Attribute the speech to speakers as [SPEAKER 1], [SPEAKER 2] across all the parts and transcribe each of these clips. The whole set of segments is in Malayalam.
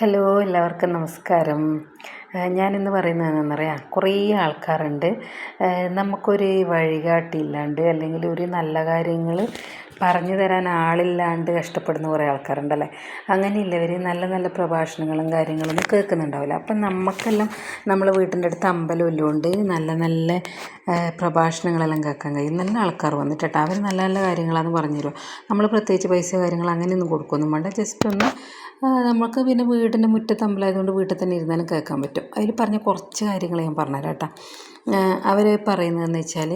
[SPEAKER 1] ഹലോ, എല്ലാവർക്കും നമസ്കാരം. ഞാനിന്ന് പറയുന്നത് എന്താണെന്നറിയാം, കുറേ ആൾക്കാരുണ്ട് നമുക്കൊരു വഴികാട്ടിയില്ലാണ്ട് അല്ലെങ്കിൽ ഒരു നല്ല കാര്യങ്ങൾ പറഞ്ഞു തരാൻ ആളില്ലാണ്ട് കഷ്ടപ്പെടുന്ന കുറേ ആൾക്കാരുണ്ടല്ലേ. അങ്ങനെയുള്ളവർ നല്ല നല്ല പ്രഭാഷണങ്ങളും കാര്യങ്ങളൊന്നും കേൾക്കുന്നുണ്ടാവില്ല. അപ്പം നമുക്കെല്ലാം നമ്മളെ വീട്ടിൻ്റെ അടുത്ത് അമ്പലമെല്ലാം ഉണ്ട്, നല്ല നല്ല പ്രഭാഷണങ്ങളെല്ലാം കേൾക്കാൻ കഴിയും. നല്ല ആൾക്കാർ വന്നിട്ട് അവർ നല്ല നല്ല കാര്യങ്ങളാണെന്ന് പറഞ്ഞു തരും. നമ്മൾ പ്രത്യേകിച്ച് പൈസ കാര്യങ്ങൾ അങ്ങനെയൊന്നും കൊടുക്കുകയൊന്നും വേണ്ട. ജസ്റ്റ് ഒന്ന് നമുക്ക് പിന്നെ വീടിൻ്റെ മുറ്റത്ത് അമ്പലമായതുകൊണ്ട് വീട്ടിൽ തന്നെ ഇരുന്നാലും കേൾക്കാൻ പറ്റും. അതിൽ പറഞ്ഞ കുറച്ച് കാര്യങ്ങൾ ഞാൻ പറഞ്ഞുതരാം കേട്ടോ. അവർ പറയുന്നതെന്ന് വെച്ചാൽ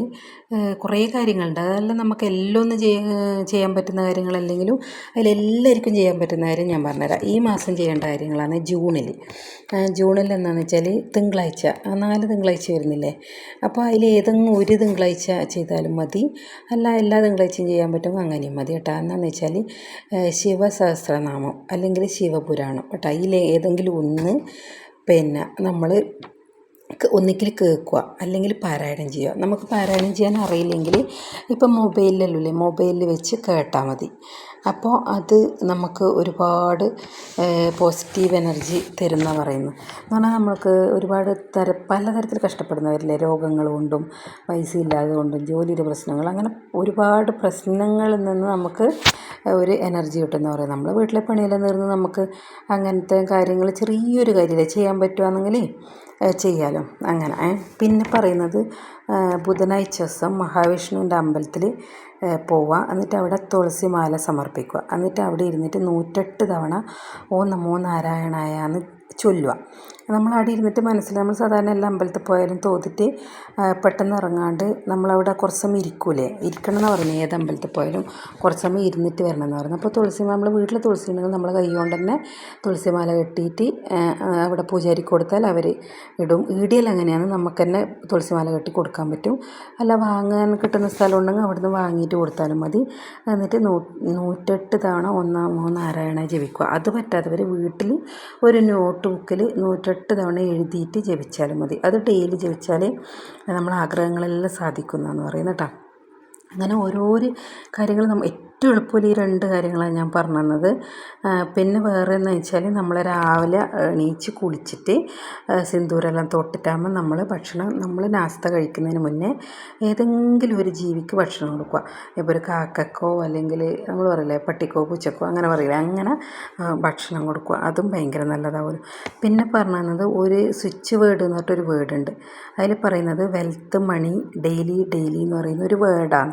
[SPEAKER 1] കുറേ കാര്യങ്ങളുണ്ട്. അതെല്ലാം നമുക്ക് എല്ലാം ഒന്നും ചെയ്യാൻ പറ്റുന്ന കാര്യങ്ങളല്ലെങ്കിലും അതിലെല്ലാവർക്കും ചെയ്യാൻ പറ്റുന്ന കാര്യം ഞാൻ പറഞ്ഞുതരാം. ഈ മാസം ചെയ്യേണ്ട കാര്യങ്ങളാണ് ജൂണിൽ എന്താണെന്ന് വെച്ചാൽ തിങ്കളാഴ്ച 4 തിങ്കളാഴ്ച വരുന്നില്ലേ. അപ്പോൾ അതിൽ ഏതെങ്കിലും ഒരു തിങ്കളാഴ്ച ചെയ്താലും മതി, അല്ല എല്ലാ തിങ്കളാഴ്ചയും ചെയ്യാൻ പറ്റുമെങ്കിൽ അങ്ങനെയും മതി കേട്ടോ. എന്താണെന്ന് വെച്ചാൽ ശിവസഹസ്രനാമം അല്ലെങ്കിൽ ശിവപുരാണം കേട്ടോ. അതിൽ ഏതെങ്കിലും ഒന്ന് പിന്നെ നമ്മൾ ഒന്നിക്കിൽ കേൾക്കുക അല്ലെങ്കിൽ പാരായണം ചെയ്യുക. നമുക്ക് പാരായണം ചെയ്യാൻ അറിയില്ലെങ്കിൽ ഇപ്പം മൊബൈലിൽ വെച്ച് കേട്ടാൽ മതി. അപ്പോൾ അത് നമുക്ക് ഒരുപാട് പോസിറ്റീവ് എനർജി തരുന്ന പറയുന്നു. എന്ന് പറഞ്ഞാൽ നമ്മൾക്ക് ഒരുപാട് പലതരത്തിൽ കഷ്ടപ്പെടുന്നവരില്ലേ, രോഗങ്ങൾ കൊണ്ടും പൈസ ഇല്ലാതെ കൊണ്ടും ജോലിയുടെ പ്രശ്നങ്ങൾ, അങ്ങനെ ഒരുപാട് പ്രശ്നങ്ങളിൽ നിന്ന് നമുക്ക് ഒരു എനർജി കിട്ടുമെന്ന് പറയും. നമ്മൾ വീട്ടിലെ പണിയെല്ലാം തീർന്ന് നമുക്ക് അങ്ങനത്തെ കാര്യങ്ങൾ ചെറിയൊരു കാര്യമില്ല ചെയ്യാൻ പറ്റുകയാണെങ്കിൽ ചെയ്യാലോ അങ്ങനെ. പിന്നെ പറയുന്നത് ബുധനാഴ്ച ദിവസം മഹാവിഷ്ണുവിൻ്റെ അമ്പലത്തിൽ പോവുക, എന്നിട്ട് അവിടെ തുളസി മാല സമർപ്പിക്കുക, എന്നിട്ട് അവിടെ ഇരുന്നിട്ട് 108 തവണ ഓം നമോ നാരായണായ എന്ന് ചൊല്ലുക. നമ്മളവിടെ ഇരുന്നിട്ട് നമ്മൾ സാധാരണ എല്ലാ അമ്പലത്തിൽ പോയാലും തോന്നിട്ട് പെട്ടെന്ന് ഇറങ്ങാണ്ട് നമ്മളവിടെ കുറച്ച് സമയം ഇരിക്കണം എന്ന് പറയുന്നത്. ഏത് അമ്പലത്തിൽ പോയാലും കുറച്ച് സമയം ഇരുന്നിട്ട് വരണം എന്ന് പറയുന്നത്. അപ്പോൾ നമ്മൾ വീട്ടിൽ തുളസി ഉണ്ടെങ്കിൽ നമ്മൾ കൈ കൊണ്ട് തന്നെ തുളസി മാല കെട്ടിയിട്ട് അവിടെ പൂജാരിക്ക് കൊടുത്താൽ അവർ ഇടും. ഈടിയൽ അങ്ങനെയാണ്, നമുക്ക് തന്നെ തുളസി മാല കെട്ടി കൊടുക്കാൻ പറ്റും. അല്ല വാങ്ങാൻ കിട്ടുന്ന സ്ഥലം ഉണ്ടെങ്കിൽ അവിടുന്ന് വാങ്ങിയിട്ട് കൊടുത്താലും മതി. എന്നിട്ട് 108 തവണ ഓം നമോ നാരായണ ജപിക്കുക. അത് പറ്റാത്തവർ വീട്ടിൽ ഒരു നോട്ട് ബുക്കിൽ 108 തവണ എഴുതിയിട്ട് ജപിച്ചാലും മതി. അത് ഡെയിലി ജപിച്ചാൽ നമ്മളെ ആഗ്രഹങ്ങളെല്ലാം സാധിക്കുന്നതെന്ന് പറയുന്നത് കേട്ടോ. അങ്ങനെ ഓരോരോ കാര്യങ്ങൾ ഏറ്റവും എളുപ്പത്തിൽ ഈ 2 കാര്യങ്ങളാണ് ഞാൻ പറഞ്ഞു തന്നത്. പിന്നെ വേറെ എന്ന് വെച്ചാൽ നമ്മൾ രാവിലെ എണീച്ച് കുളിച്ചിട്ട് സിന്ദൂരെല്ലാം തൊട്ടിട്ടാകുമ്പോൾ നമ്മൾ നാസ്ത കഴിക്കുന്നതിന് മുന്നേ ഏതെങ്കിലും ഒരു ജീവിക്ക് ഭക്ഷണം കൊടുക്കുക. ഇപ്പോൾ ഒരു കാക്കക്കോ അല്ലെങ്കിൽ നമ്മൾ പറയില്ലേ പട്ടിക്കോ പൂച്ചക്കോ അങ്ങനെ പറയില്ലേ, അങ്ങനെ ഭക്ഷണം കൊടുക്കുക. അതും ഭയങ്കര നല്ലതാവും. പിന്നെ പറഞ്ഞു തന്നത് ഒരു സ്വിച്ച് വേർഡ് എന്ന് പറഞ്ഞിട്ടൊരു വേർഡുണ്ട്. അതിൽ പറയുന്നത് വെൽത്ത് മണി ഡെയിലി എന്ന് പറയുന്ന ഒരു വേർഡാണ്.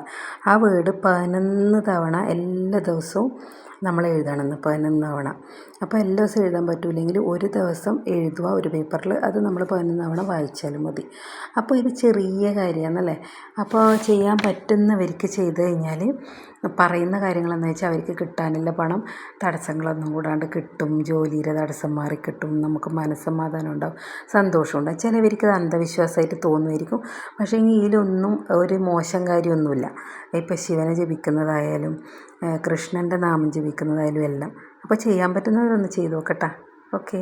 [SPEAKER 1] ആ വേർഡ് 11 തവണ എല്ലാ ദിവസവും നമ്മൾ എഴുതണമെന്ന്, 11 തവണ. അപ്പോൾ എല്ലാ ദിവസവും എഴുതാൻ പറ്റില്ലെങ്കിൽ ഒരു ദിവസം എഴുതുക ഒരു പേപ്പറിൽ, അത് നമ്മൾ 11 തവണ വായിച്ചാലും മതി. അപ്പോൾ ഇത് ചെറിയ കാര്യമാണെന്നല്ലേ. അപ്പോൾ ചെയ്യാൻ പറ്റുന്നവർക്ക് ചെയ്ത് കഴിഞ്ഞാൽ പറയുന്ന കാര്യങ്ങളെന്ന് വെച്ചാൽ അവർക്ക് കിട്ടാനുള്ള പണം തടസ്സങ്ങളൊന്നും കൂടാണ്ട് കിട്ടും, ജോലിയുടെ തടസ്സം മാറിക്കിട്ടും, നമുക്ക് മനസ്സമാധാനം ഉണ്ടാവും, സന്തോഷമുണ്ടാവും. ചിലവർക്ക് അത് അന്ധവിശ്വാസമായിട്ട് തോന്നുമായിരിക്കും, പക്ഷേ ഇതിലൊന്നും ഒരു മോശം കാര്യമൊന്നുമില്ല. ഇപ്പോൾ ശിവനെ ജപിക്കുന്നതായാലും കൃഷ്ണൻ്റെ നാമം ജപിക്കുന്നതായാലും എല്ലാം. അപ്പോൾ ചെയ്യാൻ പറ്റുന്നവരൊന്ന് ചെയ്ത് നോക്കട്ടെ. ഓക്കെ.